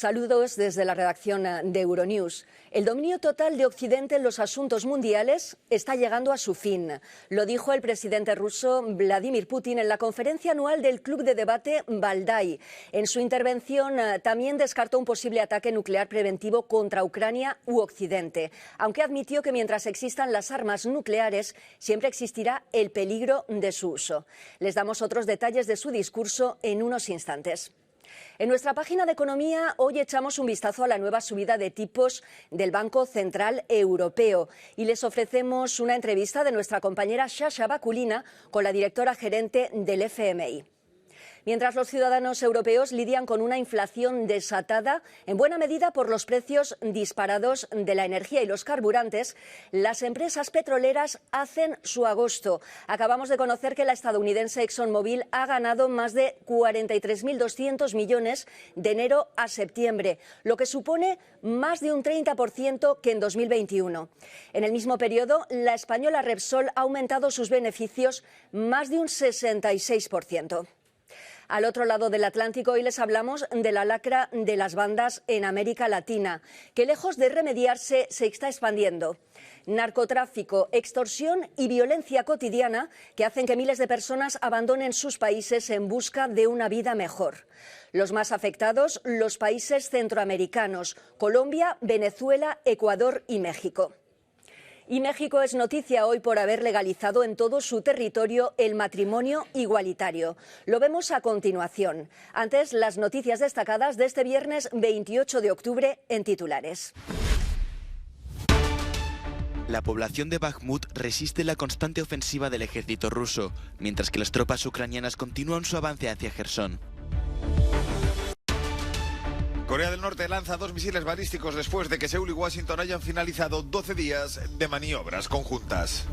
Saludos desde la redacción de Euronews. El dominio total de Occidente en los asuntos mundiales está llegando a su fin. Lo dijo el presidente ruso Vladimir Putin en la conferencia anual del Club de Debate Valdai. En su intervención también descartó un posible ataque nuclear preventivo contra Ucrania u Occidente, aunque admitió que mientras existan las armas nucleares siempre existirá el peligro de su uso. Les damos otros detalles de su discurso en unos instantes. En nuestra página de Economía hoy echamos un vistazo a la nueva subida de tipos del Banco Central Europeo y les ofrecemos una entrevista de nuestra compañera Sasha Bakulina con la directora gerente del FMI. Mientras los ciudadanos europeos lidian con una inflación desatada, en buena medida por los precios disparados de la energía y los carburantes, las empresas petroleras hacen su agosto. Acabamos de conocer que la estadounidense ExxonMobil ha ganado más de 43.200 millones de enero a septiembre, lo que supone más de un 30% que en 2021. En el mismo periodo, la española Repsol ha aumentado sus beneficios más de un 66%. Al otro lado del Atlántico, hoy les hablamos de la lacra de las bandas en América Latina, que lejos de remediarse se está expandiendo. Narcotráfico, extorsión y violencia cotidiana que hacen que miles de personas abandonen sus países en busca de una vida mejor. Los más afectados, los países centroamericanos, Colombia, Venezuela, Ecuador y México. Y México es noticia hoy por haber legalizado en todo su territorio el matrimonio igualitario. Lo vemos a continuación. Antes, las noticias destacadas de este viernes 28 de octubre en titulares. La población de Bakhmut resiste la constante ofensiva del ejército ruso, mientras que las tropas ucranianas continúan su avance hacia Jersón. Corea del Norte lanza 2 misiles balísticos después de que Seúl y Washington hayan finalizado 12 días de maniobras conjuntas.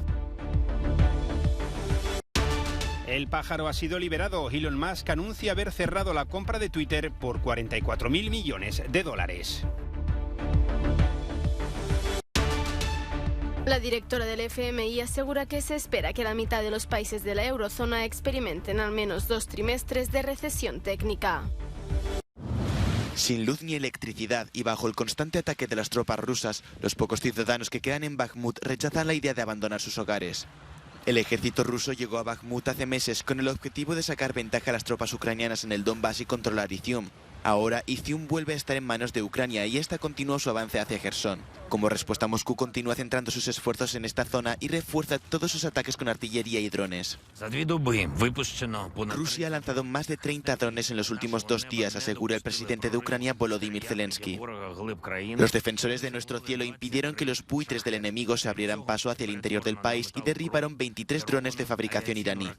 El pájaro ha sido liberado. Elon Musk anuncia haber cerrado la compra de Twitter por $44.000 millones. La directora del FMI asegura que se espera que la mitad de los países de la eurozona experimenten al menos 2 trimestres de recesión técnica. Sin luz ni electricidad y bajo el constante ataque de las tropas rusas, los pocos ciudadanos que quedan en Bakhmut rechazan la idea de abandonar sus hogares. El ejército ruso llegó a Bakhmut hace meses con el objetivo de sacar ventaja a las tropas ucranianas en el Donbass y controlar Izium. Ahora Izium vuelve a estar en manos de Ucrania y esta continúa su avance hacia Jersón. Como respuesta, Moscú continúa centrando sus esfuerzos en esta zona y refuerza todos sus ataques con artillería y drones. Rusia ha lanzado más de 30 drones en los últimos 2 días, asegura el presidente de Ucrania, Volodymyr Zelensky. Los defensores de nuestro cielo impidieron que los buitres del enemigo se abrieran paso hacia el interior del país y derribaron 23 drones de fabricación iraní.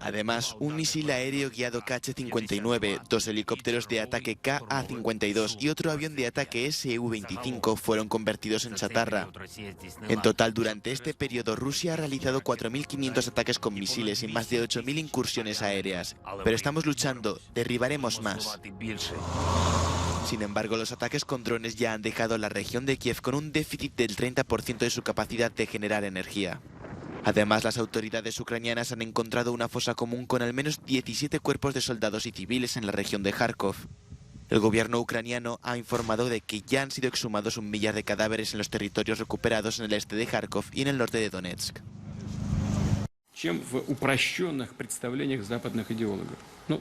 Además, un misil aéreo guiado Kh-59, 2 helicópteros de ataque Ka-52 y otro avión de ataque Su-25 fueron convertidos en chatarra. En total, durante este periodo, Rusia ha realizado 4.500 ataques con misiles y más de 8.000 incursiones aéreas. Pero estamos luchando, derribaremos más. Sin embargo, los ataques con drones ya han dejado la región de Kiev con un déficit del 30% de su capacidad de generar energía. Además, las autoridades ucranianas han encontrado una fosa común con al menos 17 cuerpos de soldados y civiles en la región de Kharkov. El gobierno ucraniano ha informado de que ya han sido exhumados 1 millar de cadáveres en los territorios recuperados en el este de Kharkov y en el norte de Donetsk.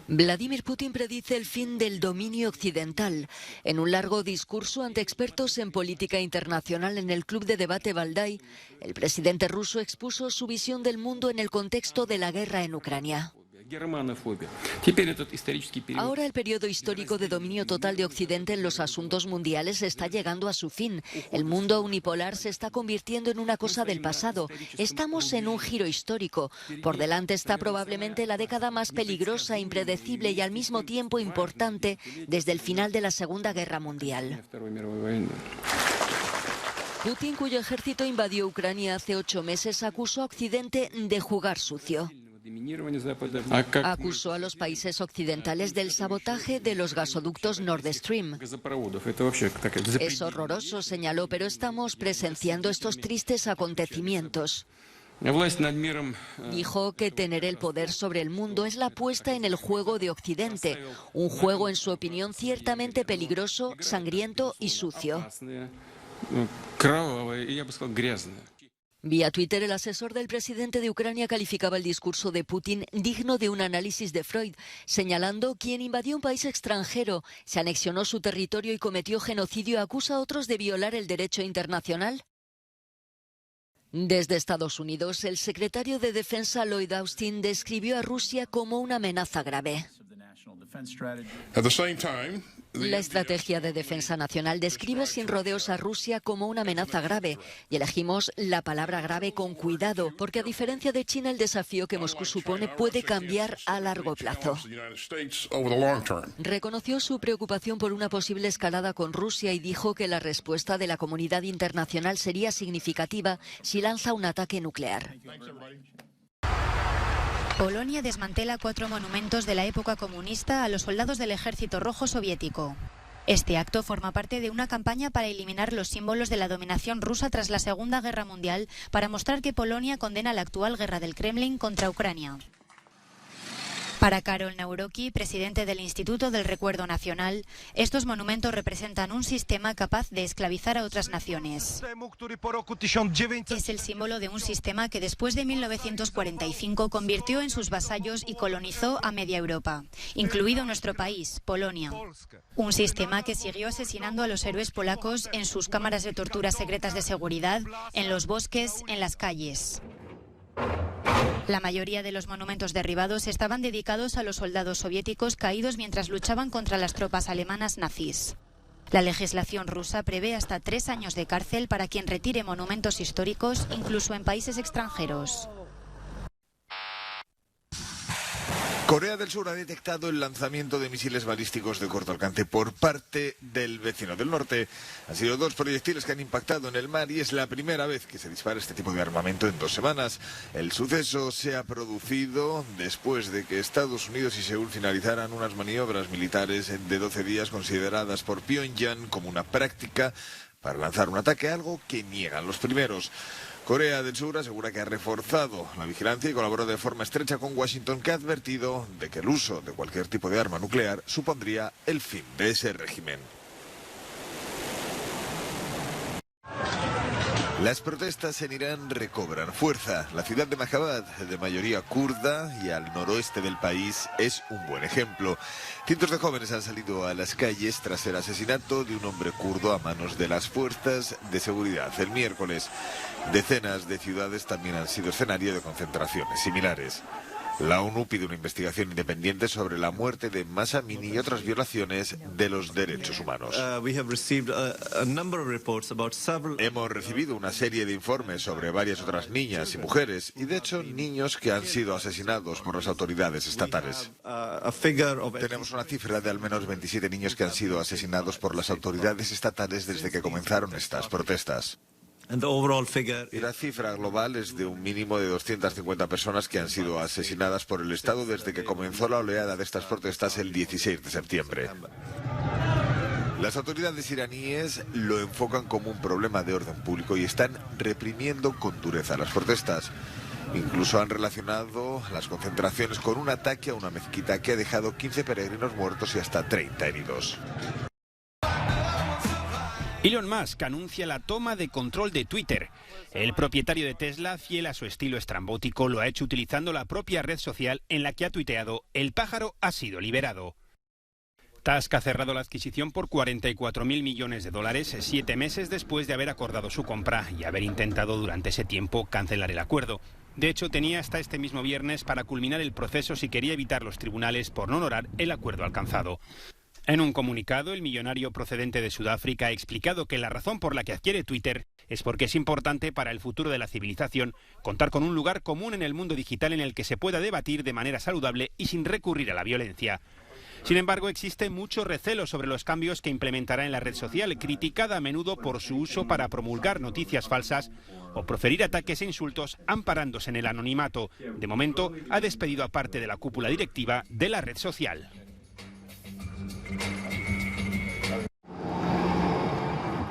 Vladimir Putin predice el fin del dominio occidental. En un largo discurso ante expertos en política internacional en el Club de Debate Valdai, el presidente ruso expuso su visión del mundo en el contexto de la guerra en Ucrania. Ahora el periodo histórico de dominio total de Occidente en los asuntos mundiales está llegando a su fin. El mundo unipolar se está convirtiendo en una cosa del pasado. Estamos en un giro histórico. Por delante está probablemente la década más peligrosa, impredecible y al mismo tiempo importante desde el final de la Segunda Guerra Mundial. Putin, cuyo ejército invadió Ucrania hace 8 meses, acusó a Occidente de jugar sucio. Acusó a los países occidentales del sabotaje de los gasoductos Nord Stream. Es horroroso, señaló, pero estamos presenciando estos tristes acontecimientos. Dijo que tener el poder sobre el mundo es la puesta en el juego de Occidente, un juego, en su opinión, ciertamente peligroso, sangriento y sucio. Vía Twitter, el asesor del presidente de Ucrania calificaba el discurso de Putin digno de un análisis de Freud, señalando: quien invadió un país extranjero, se anexionó su territorio y cometió genocidio, acusa a otros de violar el derecho internacional. Desde Estados Unidos, el secretario de Defensa Lloyd Austin describió a Rusia como una amenaza grave. La estrategia de defensa nacional describe sin rodeos a Rusia como una amenaza grave, y elegimos la palabra grave con cuidado, porque a diferencia de China, el desafío que Moscú supone puede cambiar a largo plazo. Reconoció su preocupación por una posible escalada con Rusia y dijo que la respuesta de la comunidad internacional sería significativa si lanza un ataque nuclear. Polonia desmantela 4 monumentos de la época comunista a los soldados del Ejército Rojo soviético. Este acto forma parte de una campaña para eliminar los símbolos de la dominación rusa tras la Segunda Guerra Mundial, para mostrar que Polonia condena la actual guerra del Kremlin contra Ucrania. Para Karol Nawrocki, presidente del Instituto del Recuerdo Nacional, estos monumentos representan un sistema capaz de esclavizar a otras naciones. Es el símbolo de un sistema que después de 1945 convirtió en sus vasallos y colonizó a media Europa, incluido nuestro país, Polonia. Un sistema que siguió asesinando a los héroes polacos en sus cámaras de tortura secretas de seguridad, en los bosques, en las calles. La mayoría de los monumentos derribados estaban dedicados a los soldados soviéticos caídos mientras luchaban contra las tropas alemanas nazis. La legislación rusa prevé hasta 3 años de cárcel para quien retire monumentos históricos, incluso en países extranjeros. Corea del Sur ha detectado el lanzamiento de misiles balísticos de corto alcance por parte del vecino del norte. Han sido 2 proyectiles que han impactado en el mar y es la primera vez que se dispara este tipo de armamento en 2 semanas. El suceso se ha producido después de que Estados Unidos y Seúl finalizaran unas maniobras militares de 12 días consideradas por Pyongyang como una práctica para lanzar un ataque, algo que niegan los primeros. Corea del Sur asegura que ha reforzado la vigilancia y colaboró de forma estrecha con Washington, que ha advertido de que el uso de cualquier tipo de arma nuclear supondría el fin de ese régimen. Las protestas en Irán recobran fuerza. La ciudad de Mahabad, de mayoría kurda y al noroeste del país, es un buen ejemplo. Cientos de jóvenes han salido a las calles tras el asesinato de un hombre kurdo a manos de las fuerzas de seguridad el miércoles. Decenas de ciudades también han sido escenario de concentraciones similares. La ONU pide una investigación independiente sobre la muerte de Mahsa Amini y otras violaciones de los derechos humanos. Hemos recibido una serie de informes sobre varias otras niñas y mujeres, y de hecho niños que han sido asesinados por las autoridades estatales. Tenemos una cifra de al menos 27 niños que han sido asesinados por las autoridades estatales desde que comenzaron estas protestas. Y la cifra global es de un mínimo de 250 personas que han sido asesinadas por el Estado desde que comenzó la oleada de estas protestas el 16 de septiembre. Las autoridades iraníes lo enfocan como un problema de orden público y están reprimiendo con dureza las protestas. Incluso han relacionado las concentraciones con un ataque a una mezquita que ha dejado 15 peregrinos muertos y hasta 30 heridos. Elon Musk anuncia la toma de control de Twitter. El propietario de Tesla, fiel a su estilo estrambótico, lo ha hecho utilizando la propia red social en la que ha tuiteado: "El pájaro ha sido liberado". Musk ha cerrado la adquisición por $44.000 millones, 7 meses después de haber acordado su compra y haber intentado durante ese tiempo cancelar el acuerdo. De hecho, tenía hasta este mismo viernes para culminar el proceso si quería evitar los tribunales por no honorar el acuerdo alcanzado. En un comunicado, el millonario procedente de Sudáfrica ha explicado que la razón por la que adquiere Twitter es porque es importante para el futuro de la civilización contar con un lugar común en el mundo digital en el que se pueda debatir de manera saludable y sin recurrir a la violencia. Sin embargo, existe mucho recelo sobre los cambios que implementará en la red social, criticada a menudo por su uso para promulgar noticias falsas o proferir ataques e insultos amparándose en el anonimato. De momento, ha despedido a parte de la cúpula directiva de la red social.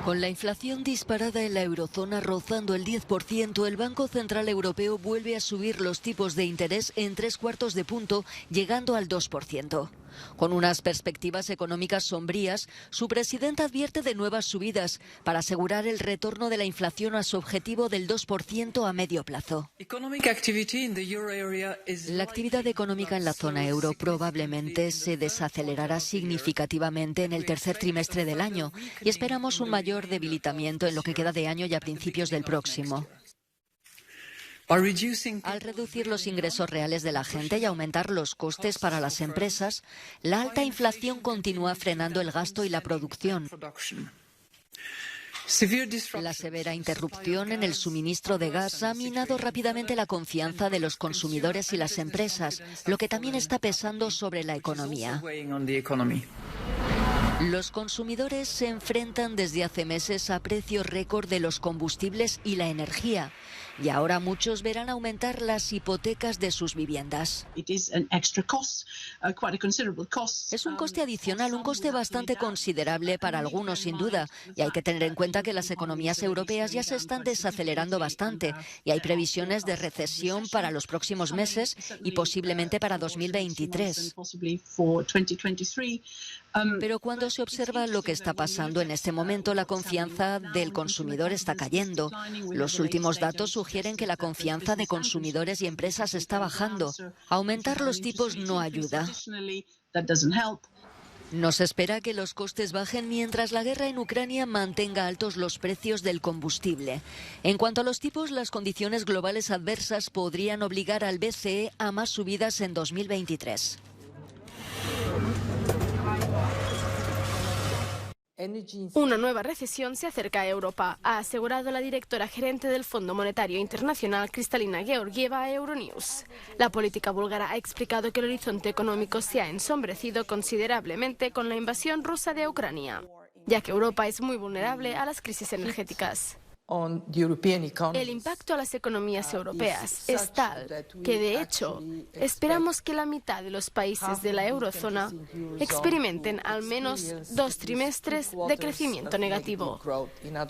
Con la inflación disparada en la eurozona rozando el 10%, el Banco Central Europeo vuelve a subir los tipos de interés en 3/4 de punto, llegando al 2%. Con unas perspectivas económicas sombrías, su presidenta advierte de nuevas subidas para asegurar el retorno de la inflación a su objetivo del 2% a medio plazo. La actividad económica en la zona euro probablemente se desacelerará significativamente en el tercer trimestre del año y esperamos un mayor debilitamiento en lo que queda de año y a principios del próximo. Al reducir los ingresos reales de la gente y aumentar los costes para las empresas, la alta inflación continúa frenando el gasto y la producción. La severa interrupción en el suministro de gas ha minado rápidamente la confianza de los consumidores y las empresas, lo que también está pesando sobre la economía. Los consumidores se enfrentan desde hace meses a precios récord de los combustibles y la energía, y ahora muchos verán aumentar las hipotecas de sus viviendas. Es un coste adicional, un coste bastante considerable para algunos, sin duda, y hay que tener en cuenta que las economías europeas ya se están desacelerando bastante y hay previsiones de recesión para los próximos meses y posiblemente para 2023. Pero cuando se observa lo que está pasando en este momento, la confianza del consumidor está cayendo. Los últimos datos sugieren que la confianza de consumidores y empresas está bajando. Aumentar los tipos no ayuda. No se espera que los costes bajen mientras la guerra en Ucrania mantenga altos los precios del combustible. En cuanto a los tipos, las condiciones globales adversas podrían obligar al BCE a más subidas en 2023. Una nueva recesión se acerca a Europa, ha asegurado la directora gerente del Fondo Monetario Internacional, Kristalina Georgieva, a Euronews. La política búlgara ha explicado que el horizonte económico se ha ensombrecido considerablemente con la invasión rusa de Ucrania, ya que Europa es muy vulnerable a las crisis energéticas. El impacto a las economías europeas es tal que, de hecho, esperamos que la mitad de los países de la eurozona experimenten al menos 2 trimestres de crecimiento negativo.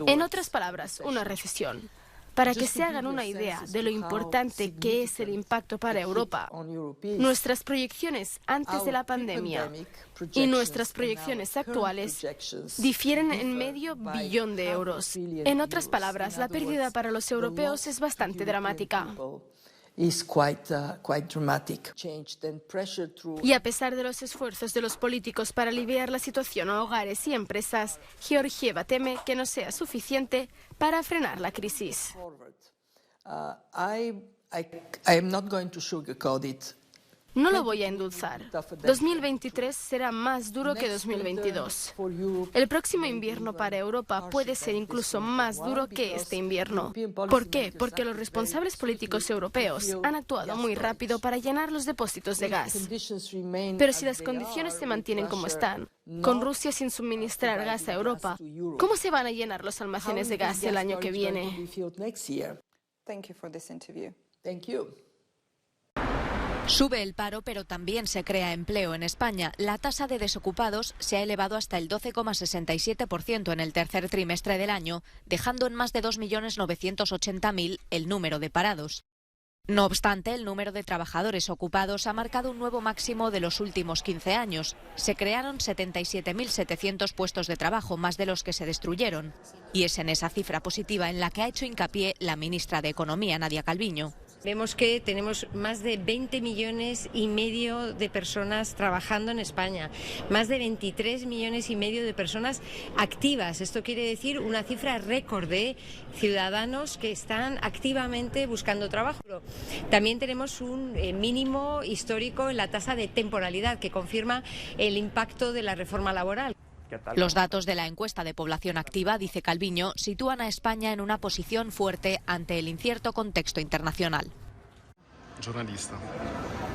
En otras palabras, una recesión. Para que se hagan una idea de lo importante que es el impacto para Europa, nuestras proyecciones antes de la pandemia y nuestras proyecciones actuales difieren en $500 millones. En otras palabras, la pérdida para los europeos es bastante dramática. Y a pesar de los esfuerzos de los políticos para aliviar la situación a hogares y empresas, Georgieva teme que no sea suficiente para frenar la crisis. No lo voy a endulzar. 2023 será más duro que 2022. El próximo invierno para Europa puede ser incluso más duro que este invierno. ¿Por qué? Porque los responsables políticos europeos han actuado muy rápido para llenar los depósitos de gas. Pero si las condiciones se mantienen como están, con Rusia sin suministrar gas a Europa, ¿cómo se van a llenar los almacenes de gas el año que viene? Sube el paro, pero también se crea empleo en España. La tasa de desocupados se ha elevado hasta el 12,67% en el tercer trimestre del año, dejando en más de 2.980.000 el número de parados. No obstante, el número de trabajadores ocupados ha marcado un nuevo máximo de los últimos 15 años. Se crearon 77.700 puestos de trabajo, más de los que se destruyeron. Y es en esa cifra positiva en la que ha hecho hincapié la ministra de Economía, Nadia Calviño. Vemos que tenemos más de 20,5 millones de personas trabajando en España, más de 23,5 millones de personas activas. Esto quiere decir una cifra récord de ciudadanos que están activamente buscando trabajo. También tenemos un mínimo histórico en la tasa de temporalidad, que confirma el impacto de la reforma laboral. Los datos de la encuesta de población activa, dice Calviño, sitúan a España en una posición fuerte ante el incierto contexto internacional.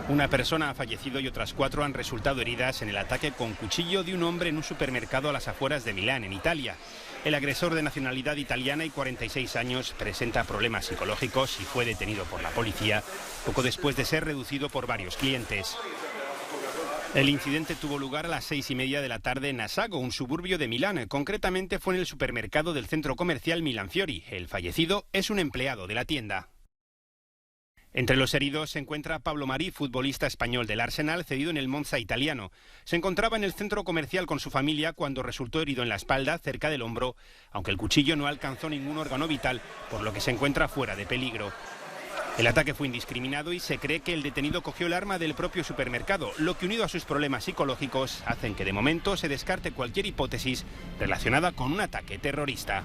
Una persona ha fallecido y otras 4 han resultado heridas en el ataque con cuchillo de un hombre en un supermercado a las afueras de Milán, en Italia. El agresor, de nacionalidad italiana y 46 años, presenta problemas psicológicos y fue detenido por la policía poco después de ser reducido por varios clientes. El incidente tuvo lugar a las 6:30 de la tarde en Assago, un suburbio de Milán. Concretamente fue en el supermercado del centro comercial Milan Fiori. El fallecido es un empleado de la tienda. Entre los heridos se encuentra Pablo Marí, futbolista español del Arsenal, cedido en el Monza italiano. Se encontraba en el centro comercial con su familia cuando resultó herido en la espalda, cerca del hombro, aunque el cuchillo no alcanzó ningún órgano vital, por lo que se encuentra fuera de peligro. El ataque fue indiscriminado y se cree que el detenido cogió el arma del propio supermercado, lo que, unido a sus problemas psicológicos, hacen que de momento se descarte cualquier hipótesis relacionada con un ataque terrorista.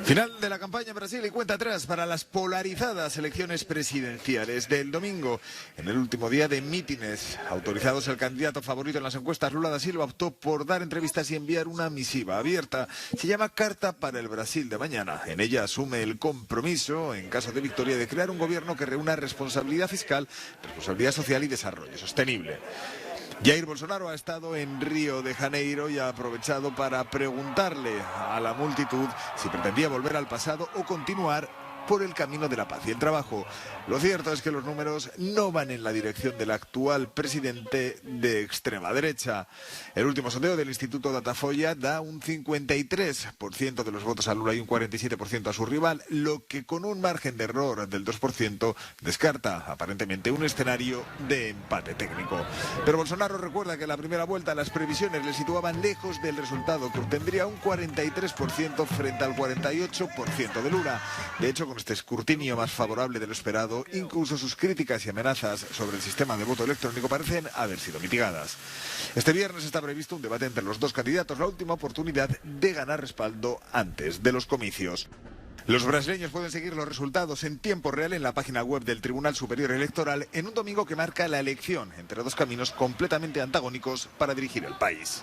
Final de la campaña en Brasil y cuenta atrás para las polarizadas elecciones presidenciales del domingo. En el último día de mítines autorizados, el candidato favorito en las encuestas, Lula da Silva, optó por dar entrevistas y enviar una misiva abierta. Se llama Carta para el Brasil de Mañana. En ella asume el compromiso, en caso de victoria, de crear un gobierno que reúna responsabilidad fiscal, responsabilidad social y desarrollo sostenible. Jair Bolsonaro ha estado en Río de Janeiro y ha aprovechado para preguntarle a la multitud si pretendía volver al pasado o continuar por el camino de la paz y el trabajo. Lo cierto es que los números no van en la dirección del actual presidente de extrema derecha. El último sondeo del Instituto Datafolla da un 53% de los votos a Lula y un 47% a su rival, lo que con un margen de error del 2% descarta aparentemente un escenario de empate técnico. Pero Bolsonaro recuerda que en la primera vuelta las previsiones le situaban lejos del resultado, que obtendría un 43% frente al 48% de Lula. De hecho, con este escrutinio más favorable de lo esperado, incluso sus críticas y amenazas sobre el sistema de voto electrónico parecen haber sido mitigadas. Este viernes está previsto un debate entre los dos candidatos, la última oportunidad de ganar respaldo antes de los comicios. Los brasileños pueden seguir los resultados en tiempo real en la página web del Tribunal Superior Electoral en un domingo que marca la elección entre dos caminos completamente antagónicos para dirigir el país.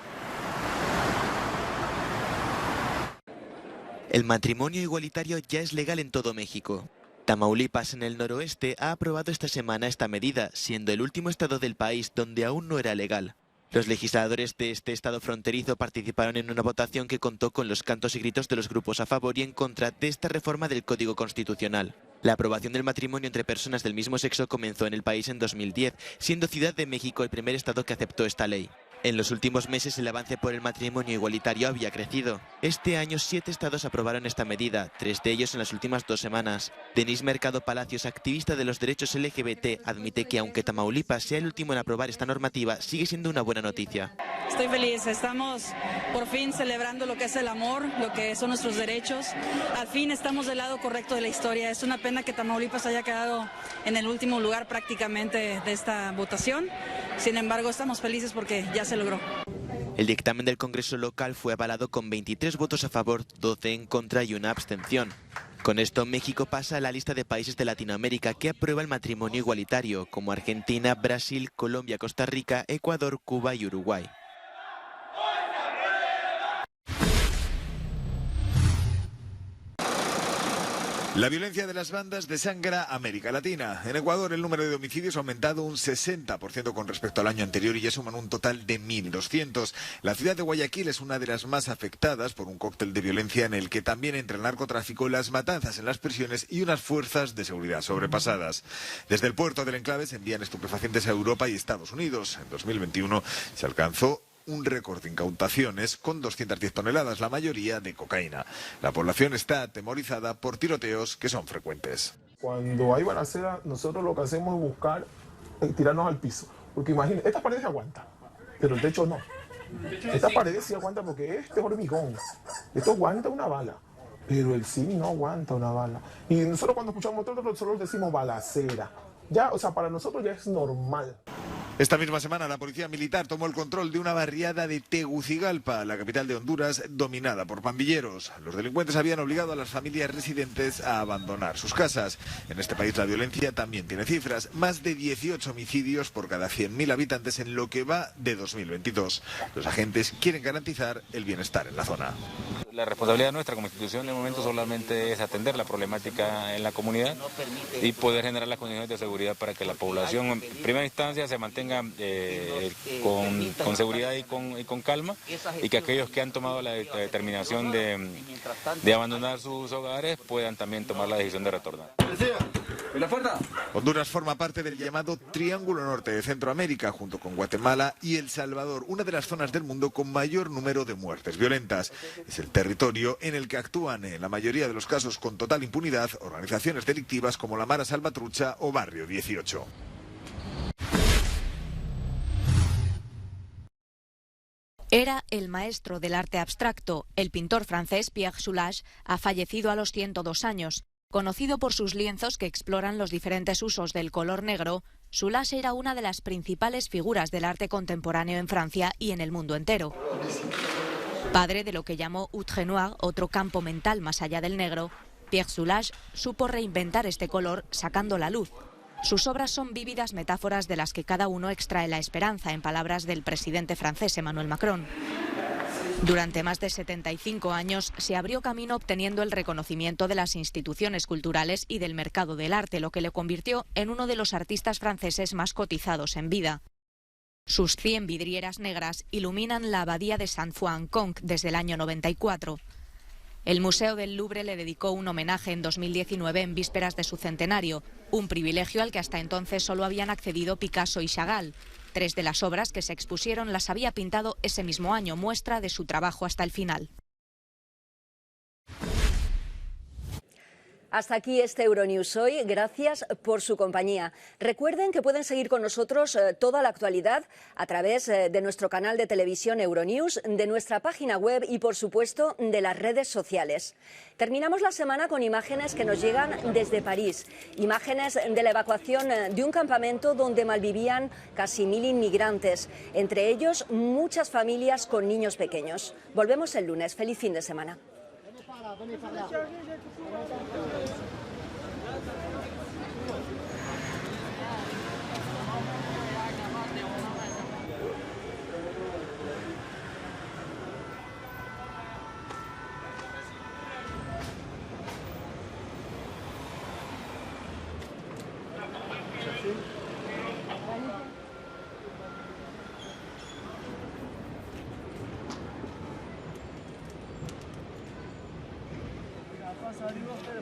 El matrimonio igualitario ya es legal en todo México. Tamaulipas, en el noroeste, ha aprobado esta semana esta medida, siendo el último estado del país donde aún no era legal. Los legisladores de este estado fronterizo participaron en una votación que contó con los cantos y gritos de los grupos a favor y en contra de esta reforma del Código Constitucional. La aprobación del matrimonio entre personas del mismo sexo comenzó en el país en 2010, siendo Ciudad de México el primer estado que aceptó esta ley. En los últimos meses el avance por el matrimonio igualitario había crecido. Este año 7 estados aprobaron esta medida, 3 de ellos en las últimas 2 semanas. Denise Mercado Palacios, activista de los derechos LGBT, admite que aunque Tamaulipas sea el último en aprobar esta normativa, sigue siendo una buena noticia. Estoy feliz, estamos por fin celebrando lo que es el amor, lo que son nuestros derechos. Al fin estamos del lado correcto de la historia. Es una pena que Tamaulipas haya quedado en el último lugar prácticamente de esta votación. Sin embargo, estamos felices porque ya se logró. El dictamen del Congreso local fue avalado con 23 votos a favor, 12 en contra y una abstención. Con esto, México pasa a la lista de países de Latinoamérica que aprueba el matrimonio igualitario, como Argentina, Brasil, Colombia, Costa Rica, Ecuador, Cuba y Uruguay. La violencia de las bandas desangra América Latina. En Ecuador el número de homicidios ha aumentado un 60% con respecto al año anterior y ya suman un total de 1.200. La ciudad de Guayaquil es una de las más afectadas por un cóctel de violencia en el que también entra el narcotráfico, las matanzas en las prisiones y unas fuerzas de seguridad sobrepasadas. Desde el puerto del enclave se envían estupefacientes a Europa y Estados Unidos. En 2021 se alcanzó un récord de incautaciones con 210 toneladas, la mayoría de cocaína. La población está atemorizada por tiroteos que son frecuentes. Cuando hay balacera, nosotros lo que hacemos es buscar tirarnos al piso. Porque imagínate, esta pared se aguanta, pero el techo no. Esta pared sí aguanta porque este es hormigón. Esto aguanta una bala, pero el cine no aguanta una bala. Y nosotros cuando escuchamos todo, nosotros decimos balacera. Ya, o sea, para nosotros ya es normal. Esta misma semana la policía militar tomó el control de una barriada de Tegucigalpa, la capital de Honduras, dominada por pandilleros. Los delincuentes habían obligado a las familias residentes a abandonar sus casas. En este país la violencia también tiene cifras, más de 18 homicidios por cada 100.000 habitantes en lo que va de 2022. Los agentes quieren garantizar el bienestar en la zona. La responsabilidad nuestra como institución de momento solamente es atender la problemática en la comunidad y poder generar las condiciones de seguridad para que la población en primera instancia se mantenga con seguridad y con calma, y que aquellos que han tomado la determinación de abandonar sus hogares puedan también tomar la decisión de retornar. Honduras forma parte del llamado Triángulo Norte de Centroamérica, junto con Guatemala y El Salvador, una de las zonas del mundo con mayor número de muertes violentas. Es el territorio en el que actúan, en la mayoría de los casos con total impunidad, organizaciones delictivas como la Mara Salvatrucha o Barrio 18. Era el maestro del arte abstracto. El pintor francés Pierre Soulages ha fallecido a los 102 años. Conocido por sus lienzos que exploran los diferentes usos del color negro, Soulages era una de las principales figuras del arte contemporáneo en Francia y en el mundo entero. Padre de lo que llamó outre noir, otro campo mental más allá del negro, Pierre Soulages supo reinventar este color sacando la luz. Sus obras son vívidas metáforas de las que cada uno extrae la esperanza, en palabras del presidente francés Emmanuel Macron. Durante más de 75 años se abrió camino obteniendo el reconocimiento de las instituciones culturales y del mercado del arte, lo que le convirtió en uno de los artistas franceses más cotizados en vida. Sus 100 vidrieras negras iluminan la abadía de Saint-Foy-en-Conques desde el año 94. El Museo del Louvre le dedicó un homenaje en 2019 en vísperas de su centenario, un privilegio al que hasta entonces solo habían accedido Picasso y Chagall. 3 de las obras que se expusieron las había pintado ese mismo año, muestra de su trabajo hasta el final. Hasta aquí este Euronews hoy. Gracias por su compañía. Recuerden que pueden seguir con nosotros toda la actualidad a través de nuestro canal de televisión Euronews, de nuestra página web y, por supuesto, de las redes sociales. Terminamos la semana con imágenes que nos llegan desde París. Imágenes de la evacuación de un campamento donde malvivían casi 1000 inmigrantes. Entre ellos, muchas familias con niños pequeños. Volvemos el lunes. Feliz fin de semana. Salimos, pero